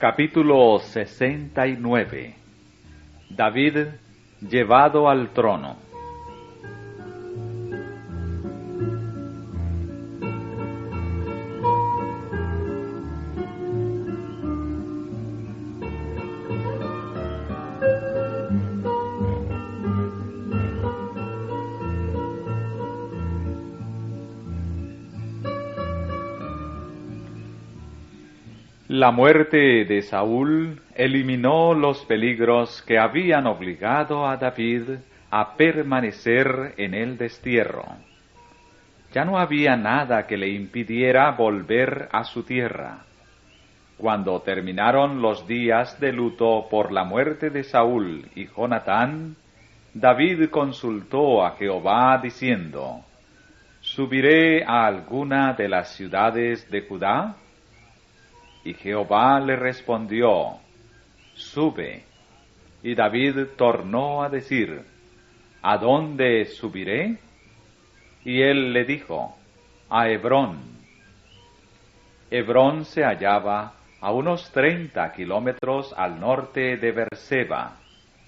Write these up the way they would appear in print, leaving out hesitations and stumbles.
Capítulo 69. David llevado al trono. La muerte de Saúl eliminó los peligros que habían obligado a David a permanecer en el destierro. Ya no había nada que le impidiera volver a su tierra. Cuando terminaron los días de luto por la muerte de Saúl y Jonatán, David consultó a Jehová diciendo: ¿Subiré a alguna de las ciudades de Judá? Y Jehová le respondió: Sube. Y David tornó a decir: ¿A dónde subiré? Y él le dijo: a Hebrón. Hebrón se hallaba a unos 30 kilómetros al norte de Beerseba,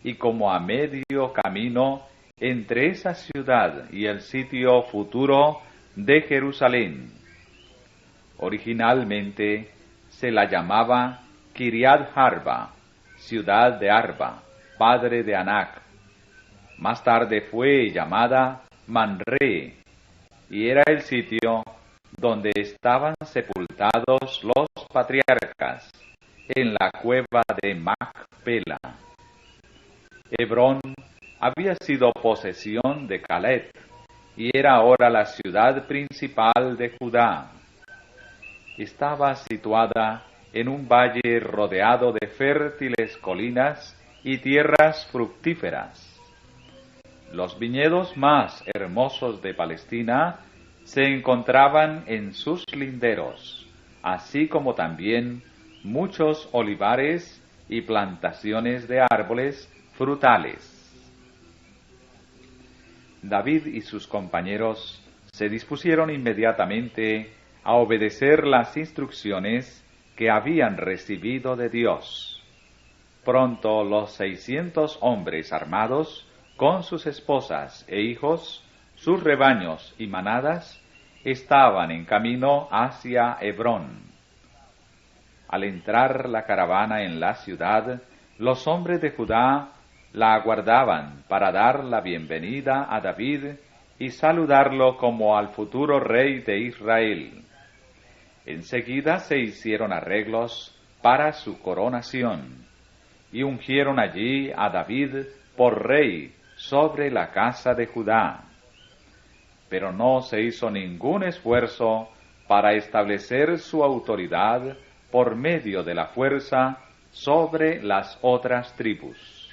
y como a medio camino entre esa ciudad y el sitio futuro de Jerusalén. Originalmente se la llamaba Kiriat Arba, ciudad de Arba, padre de Anac. Más tarde fue llamada Manre, y era el sitio donde estaban sepultados los patriarcas, en la cueva de Macpela. Hebrón había sido posesión de Caleb, y era ahora la ciudad principal de Judá. Estaba situada en un valle rodeado de fértiles colinas y tierras fructíferas. Los viñedos más hermosos de Palestina se encontraban en sus linderos, así como también muchos olivares y plantaciones de árboles frutales. David y sus compañeros se dispusieron inmediatamente a obedecer las instrucciones que habían recibido de Dios. Pronto los 600 hombres armados, con sus esposas e hijos, sus rebaños y manadas, estaban en camino hacia Hebrón. Al entrar la caravana en la ciudad, los hombres de Judá la aguardaban para dar la bienvenida a David y saludarlo como al futuro rey de Israel. Enseguida se hicieron arreglos para su coronación, y ungieron allí a David por rey sobre la casa de Judá. Pero no se hizo ningún esfuerzo para establecer su autoridad por medio de la fuerza sobre las otras tribus.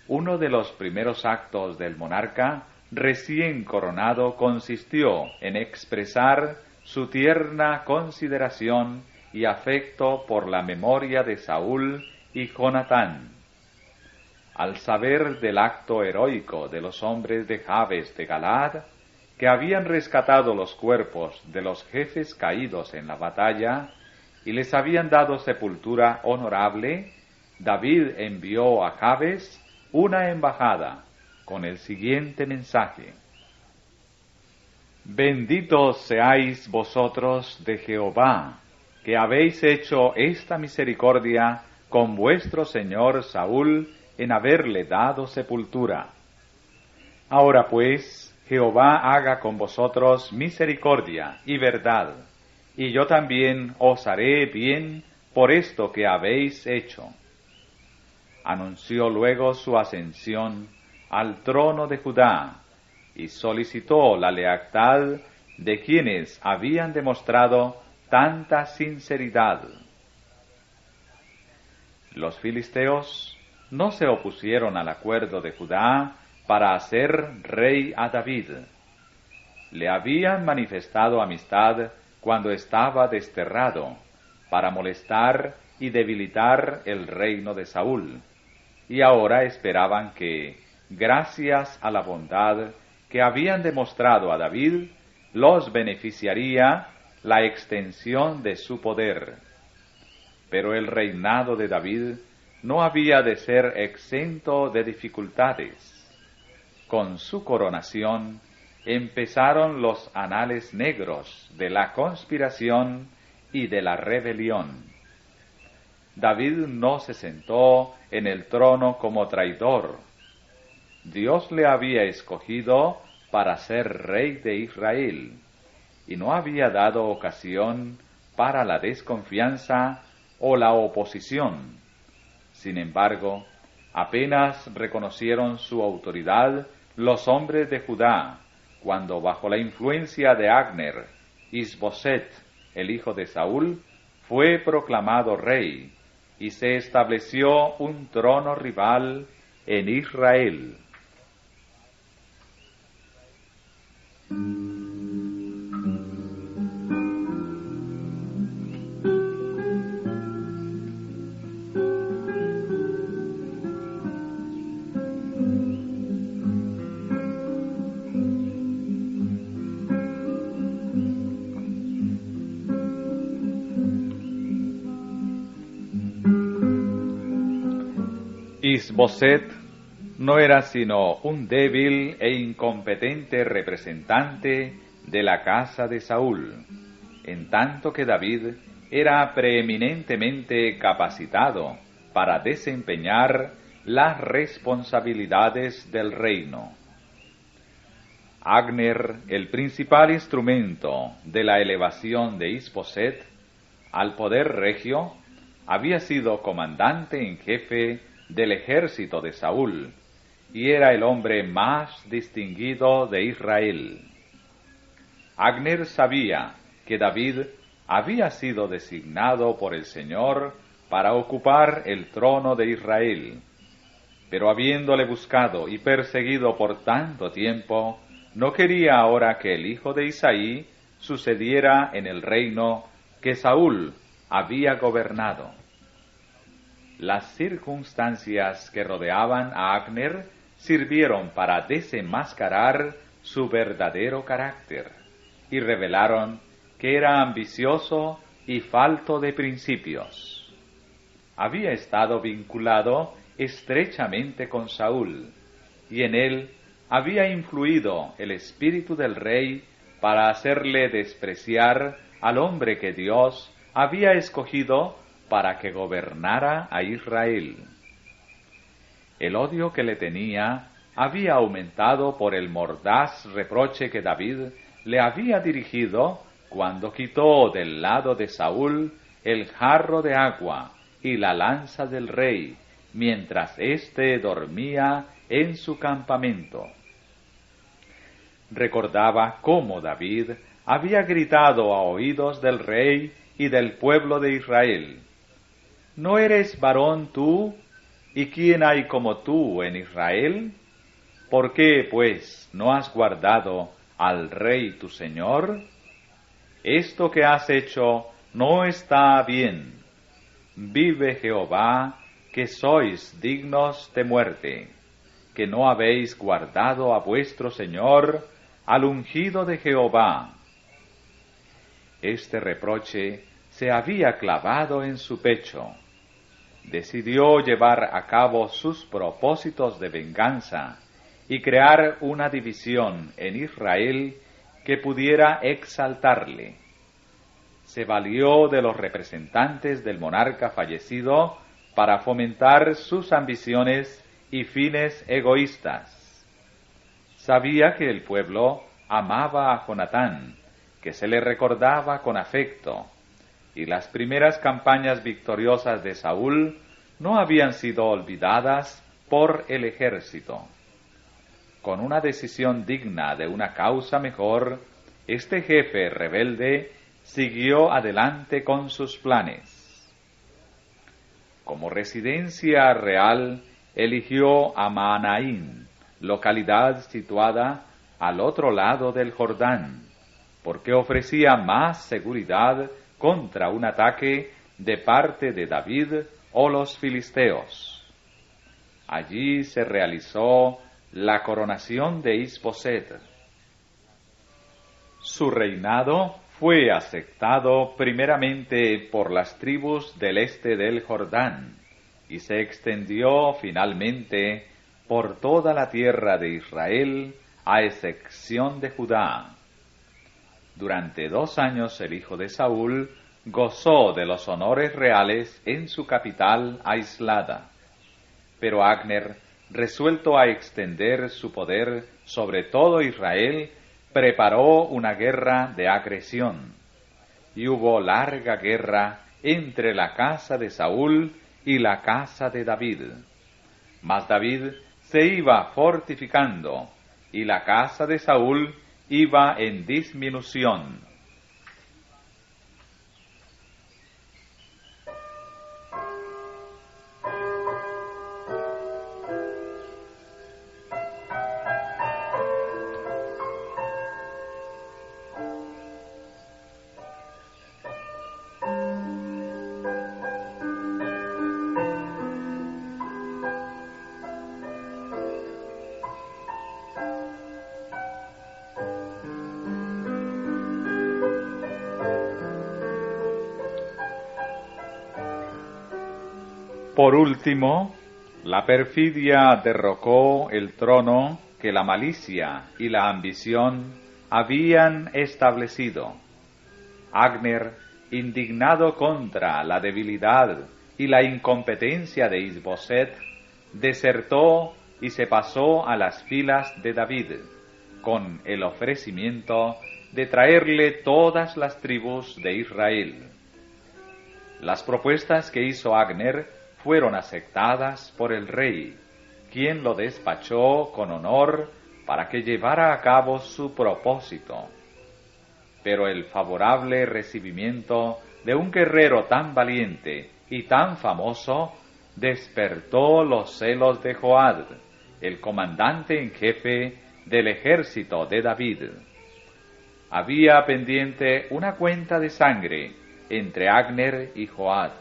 Uno de los primeros actos del monarca recién coronado consistió en expresar su tierna consideración y afecto por la memoria de Saúl y Jonatán. Al saber del acto heroico de los hombres de Jabes de Galaad, que habían rescatado los cuerpos de los jefes caídos en la batalla y les habían dado sepultura honorable, David envió a Jabes una embajada con el siguiente mensaje: Benditos seáis vosotros de Jehová, que habéis hecho esta misericordia con vuestro señor Saúl en haberle dado sepultura. Ahora pues, Jehová haga con vosotros misericordia y verdad, y yo también os haré bien por esto que habéis hecho. Anunció luego su ascensión al trono de Judá, y solicitó la lealtad de quienes habían demostrado tanta sinceridad. Los filisteos no se opusieron al acuerdo de Judá para hacer rey a David. Le habían manifestado amistad cuando estaba desterrado, para molestar y debilitar el reino de Saúl, y ahora esperaban que, gracias a la bondad que habían demostrado a David, los beneficiaría la extensión de su poder. Pero el reinado de David no había de ser exento de dificultades. Con su coronación empezaron los anales negros de la conspiración y de la rebelión. David no se sentó en el trono como traidor. Dios le había escogido para ser rey de Israel, y no había dado ocasión para la desconfianza o la oposición. Sin embargo, apenas reconocieron su autoridad los hombres de Judá, cuando bajo la influencia de Abner, Isboset, el hijo de Saúl, fue proclamado rey, y se estableció un trono rival en Israel. Isboset no era sino un débil e incompetente representante de la casa de Saúl, en tanto que David era preeminentemente capacitado para desempeñar las responsabilidades del reino. Abner, el principal instrumento de la elevación de Isboset al poder regio, había sido comandante en jefe del ejército de Saúl, y era el hombre más distinguido de Israel. Abner sabía que David había sido designado por el Señor para ocupar el trono de Israel, pero habiéndole buscado y perseguido por tanto tiempo, no quería ahora que el hijo de Isaí sucediera en el reino que Saúl había gobernado. Las circunstancias que rodeaban a Abner sirvieron para desenmascarar su verdadero carácter y revelaron que era ambicioso y falto de principios. Había estado vinculado estrechamente con Saúl, y en él había influido el espíritu del rey para hacerle despreciar al hombre que Dios había escogido para que gobernara a Israel. El odio que le tenía había aumentado por el mordaz reproche que David le había dirigido cuando quitó del lado de Saúl el jarro de agua y la lanza del rey, mientras éste dormía en su campamento. Recordaba cómo David había gritado a oídos del rey y del pueblo de Israel: ¿No eres varón tú? ¿Y quién hay como tú en Israel? ¿Por qué, pues, no has guardado al rey tu señor? Esto que has hecho no está bien. Vive Jehová, que sois dignos de muerte, que no habéis guardado a vuestro señor, al ungido de Jehová. Este reproche se había clavado en su pecho. Decidió llevar a cabo sus propósitos de venganza y crear una división en Israel que pudiera exaltarle. Se valió de los representantes del monarca fallecido para fomentar sus ambiciones y fines egoístas. Sabía que el pueblo amaba a Jonatán, que se le recordaba con afecto, y las primeras campañas victoriosas de Saúl no habían sido olvidadas por el ejército. Con una decisión digna de una causa mejor, este jefe rebelde siguió adelante con sus planes. Como residencia real, eligió a Maanaín, localidad situada al otro lado del Jordán, porque ofrecía más seguridad contra un ataque de parte de David o los filisteos. Allí se realizó la coronación de Isboset. Su reinado fue aceptado primeramente por las tribus del este del Jordán y se extendió finalmente por toda la tierra de Israel, a excepción de Judá. Durante 2 años el hijo de Saúl gozó de los honores reales en su capital aislada. Pero Abner, resuelto a extender su poder sobre todo Israel, preparó una guerra de agresión. Y hubo larga guerra entre la casa de Saúl y la casa de David. Mas David se iba fortificando, y la casa de Saúl iba en disminución. Por último, la perfidia derrocó el trono que la malicia y la ambición habían establecido. Abner, indignado contra la debilidad y la incompetencia de Isboset, desertó y se pasó a las filas de David, con el ofrecimiento de traerle todas las tribus de Israel. Las propuestas que hizo Abner fueron aceptadas por el rey, quien lo despachó con honor para que llevara a cabo su propósito. Pero el favorable recibimiento de un guerrero tan valiente y tan famoso despertó los celos de Joab, el comandante en jefe del ejército de David. Había pendiente una cuenta de sangre entre Abner y Joab.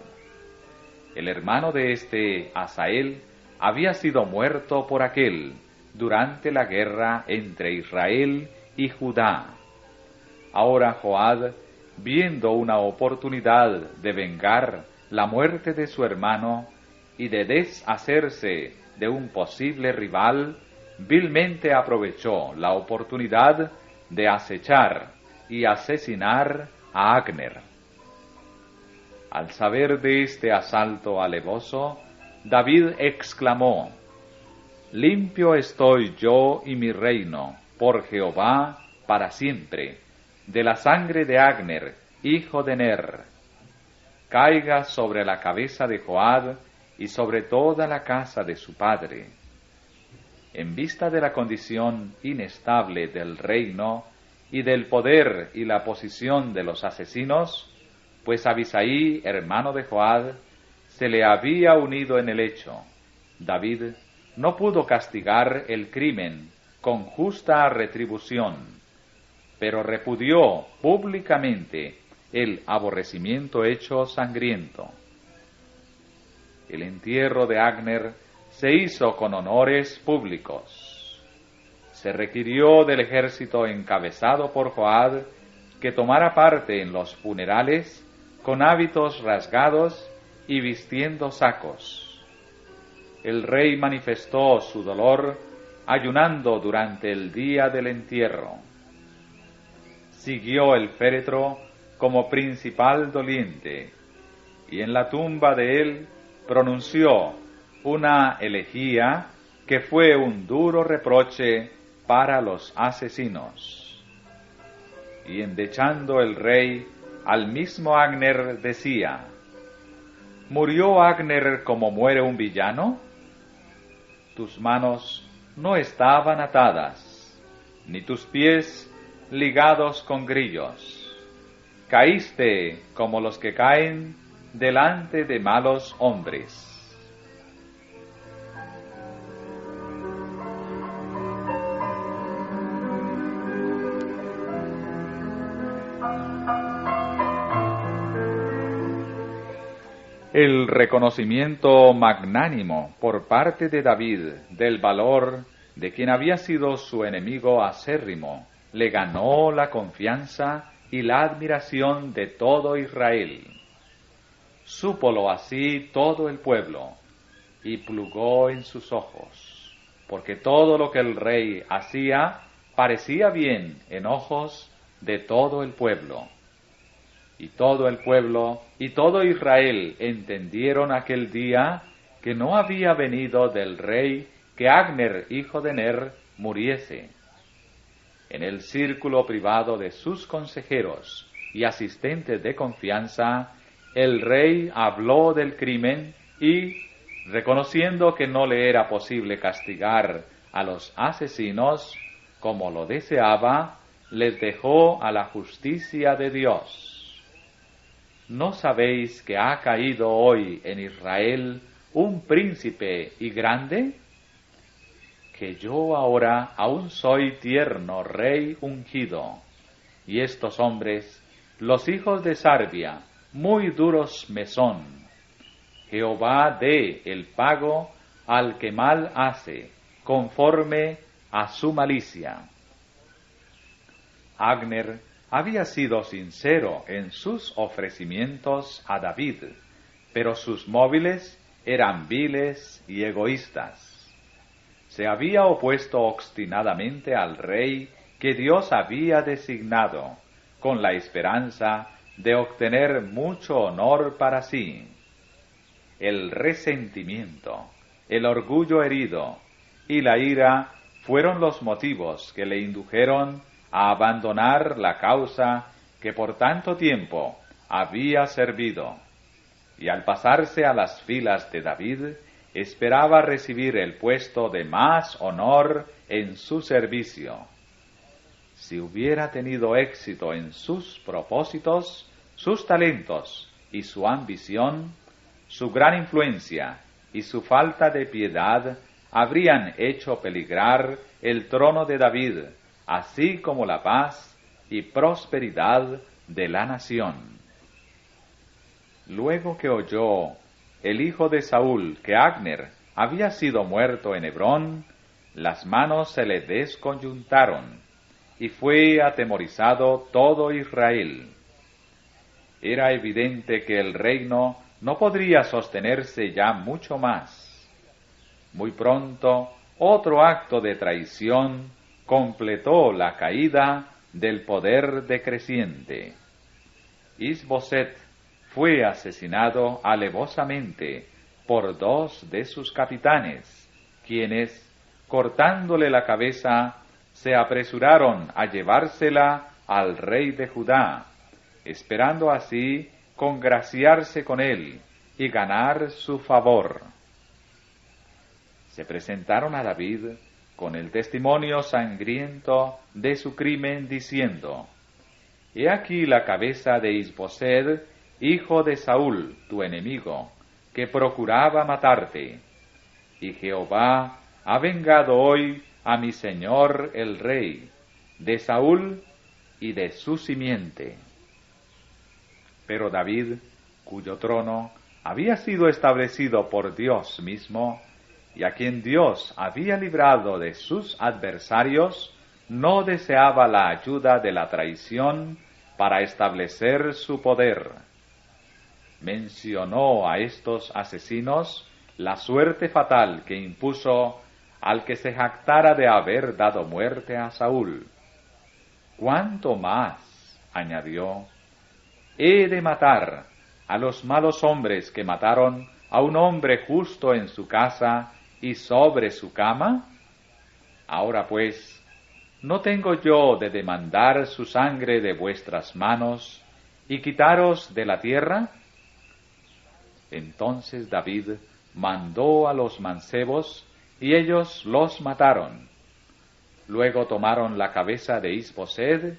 El hermano de este, Asael, había sido muerto por aquel durante la guerra entre Israel y Judá. Ahora Joab, viendo una oportunidad de vengar la muerte de su hermano y de deshacerse de un posible rival, vilmente aprovechó la oportunidad de acechar y asesinar a Abner. Al saber de este asalto alevoso, David exclamó: «Limpio estoy yo y mi reino, por Jehová, para siempre, de la sangre de Abner, hijo de Ner. Caiga sobre la cabeza de Joab y sobre toda la casa de su padre». En vista de la condición inestable del reino y del poder y la posición de los asesinos, pues Abisai, hermano de Joab, se le había unido en el hecho, David no pudo castigar el crimen con justa retribución, pero repudió públicamente el aborrecimiento hecho sangriento. El entierro de Abner se hizo con honores públicos. Se requirió del ejército encabezado por Joab que tomara parte en los funerales con hábitos rasgados y vistiendo sacos. El rey manifestó su dolor ayunando durante el día del entierro. Siguió el féretro como principal doliente, y en la tumba de él pronunció una elegía que fue un duro reproche para los asesinos. Y endechando el rey al mismo Abner decía: ¿Murió Abner como muere un villano? Tus manos no estaban atadas, ni tus pies ligados con grillos. Caíste como los que caen delante de malos hombres. El reconocimiento magnánimo por parte de David del valor de quien había sido su enemigo acérrimo le ganó la confianza y la admiración de todo Israel. Súpolo así todo el pueblo, y plugó en sus ojos, porque todo lo que el rey hacía parecía bien en ojos de todo el pueblo. Y todo el pueblo y todo Israel entendieron aquel día que no había venido del rey que Agner, hijo de Ner, muriese. En el círculo privado de sus consejeros y asistentes de confianza, el rey habló del crimen y, reconociendo que no le era posible castigar a los asesinos como lo deseaba, les dejó a la justicia de Dios. ¿No sabéis que ha caído hoy en Israel un príncipe y grande? Que yo ahora aún soy tierno rey ungido, y estos hombres, los hijos de Sarbia, muy duros me son. Jehová dé el pago al que mal hace, conforme a su malicia. Agner había sido sincero en sus ofrecimientos a David, pero sus móviles eran viles y egoístas. Se había opuesto obstinadamente al rey que Dios había designado, con la esperanza de obtener mucho honor para sí. El resentimiento, el orgullo herido y la ira fueron los motivos que le indujeron a abandonar la causa que por tanto tiempo había servido, y al pasarse a las filas de David, esperaba recibir el puesto de más honor en su servicio. Si hubiera tenido éxito en sus propósitos, sus talentos y su ambición, su gran influencia y su falta de piedad habrían hecho peligrar el trono de David, así como la paz y prosperidad de la nación. Luego que oyó el hijo de Saúl que Agner había sido muerto en Hebrón, las manos se le desconyuntaron, y fue atemorizado todo Israel. Era evidente que el reino no podría sostenerse ya mucho más. Muy pronto, otro acto de traición completó la caída del poder decreciente. Isboset fue asesinado alevosamente por dos de sus capitanes, quienes, cortándole la cabeza, se apresuraron a llevársela al rey de Judá, esperando así congraciarse con él y ganar su favor. Se presentaron a David con el testimonio sangriento de su crimen, diciendo: He aquí la cabeza de Isbosed, hijo de Saúl, tu enemigo, que procuraba matarte. Y Jehová ha vengado hoy a mi señor el rey, de Saúl y de su simiente. Pero David, cuyo trono había sido establecido por Dios mismo, y a quien Dios había librado de sus adversarios, no deseaba la ayuda de la traición para establecer su poder. Mencionó a estos asesinos la suerte fatal que impuso al que se jactara de haber dado muerte a Saúl. ¿Cuánto más?, añadió, he de matar a los malos hombres que mataron a un hombre justo en su casa y sobre su cama? Ahora pues, ¿no tengo yo de demandar su sangre de vuestras manos y quitaros de la tierra? Entonces David mandó a los mancebos, y ellos los mataron. Luego tomaron la cabeza de Isbosed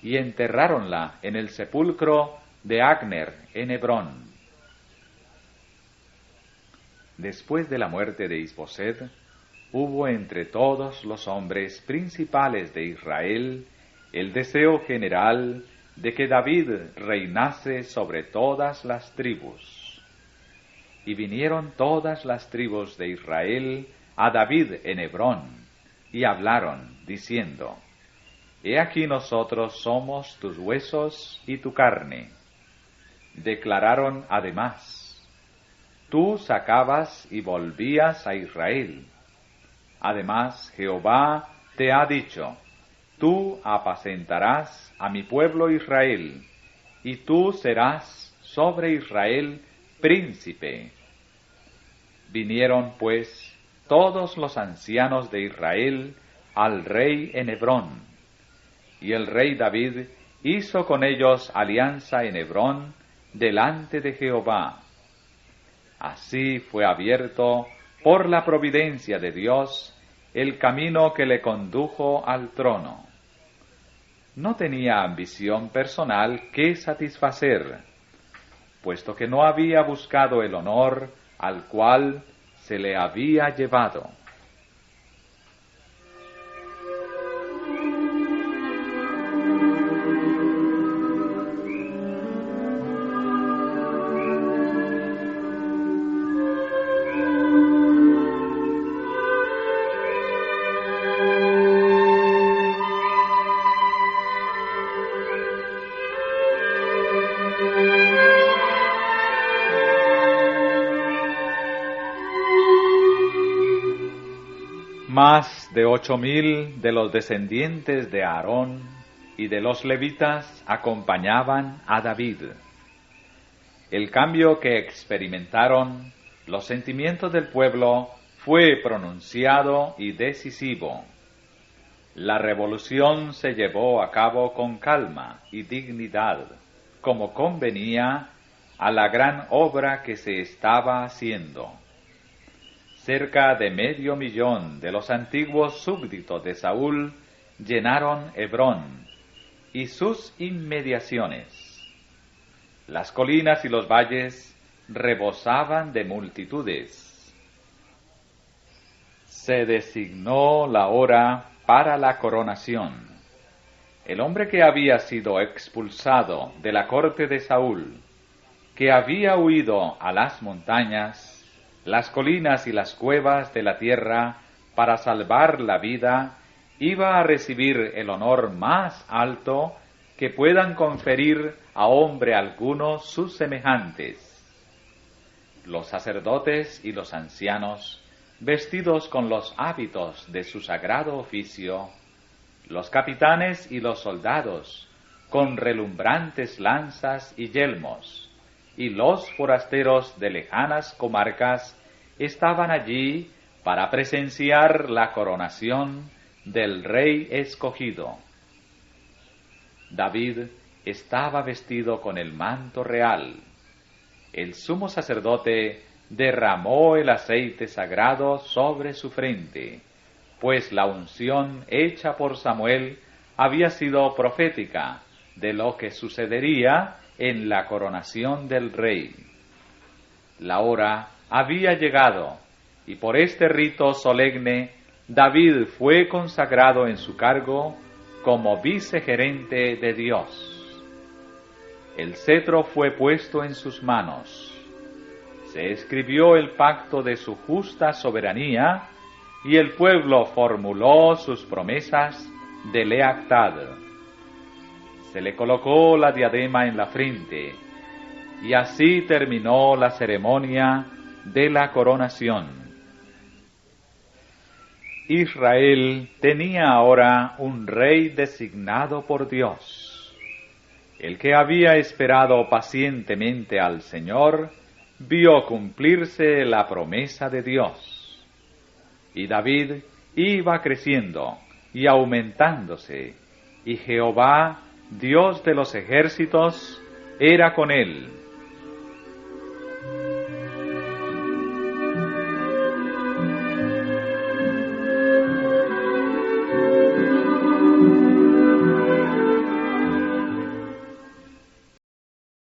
y enterráronla en el sepulcro de Agner en Hebrón. Después de la muerte de Isbosed, hubo entre todos los hombres principales de Israel el deseo general de que David reinase sobre todas las tribus. Y vinieron todas las tribus de Israel a David en Hebrón, y hablaron, diciendo: he aquí nosotros somos tus huesos y tu carne. Declararon además, tú sacabas y volvías a Israel. Además, Jehová te ha dicho, tú apacentarás a mi pueblo Israel, y tú serás sobre Israel príncipe. Vinieron, pues, todos los ancianos de Israel al rey en Hebrón, y el rey David hizo con ellos alianza en Hebrón delante de Jehová. Así fue abierto por la providencia de Dios el camino que le condujo al trono. No tenía ambición personal que satisfacer, puesto que no había buscado el honor al cual se le había llevado. Más de 8.000 de los descendientes de Aarón y de los levitas acompañaban a David. El cambio que experimentaron los sentimientos del pueblo fue pronunciado y decisivo. La revolución se llevó a cabo con calma y dignidad, como convenía a la gran obra que se estaba haciendo. Cerca de 500.000 de los antiguos súbditos de Saúl llenaron Hebrón y sus inmediaciones. Las colinas y los valles rebosaban de multitudes. Se designó la hora para la coronación. El hombre que había sido expulsado de la corte de Saúl, que había huido a las montañas, las colinas y las cuevas de la tierra para salvar la vida, iba a recibir el honor más alto que puedan conferir a hombre alguno sus semejantes. Los sacerdotes y los ancianos, vestidos con los hábitos de su sagrado oficio, los capitanes y los soldados, con relumbrantes lanzas y yelmos, y los forasteros de lejanas comarcas estaban allí para presenciar la coronación del rey escogido. David estaba vestido con el manto real. El sumo sacerdote derramó el aceite sagrado sobre su frente, pues la unción hecha por Samuel había sido profética de lo que sucedería en la coronación del rey. La hora había llegado, y por este rito solemne David fue consagrado en su cargo como vicegerente de Dios. El cetro fue puesto en sus manos. Se escribió el pacto de su justa soberanía, y el pueblo formuló sus promesas de lealtad. Se le colocó la diadema en la frente, y así terminó la ceremonia de la coronación. Israel tenía ahora un rey designado por Dios. El que había esperado pacientemente al Señor vio cumplirse la promesa de Dios. Y David iba creciendo y aumentándose, y Jehová, Dios de los ejércitos, era con él.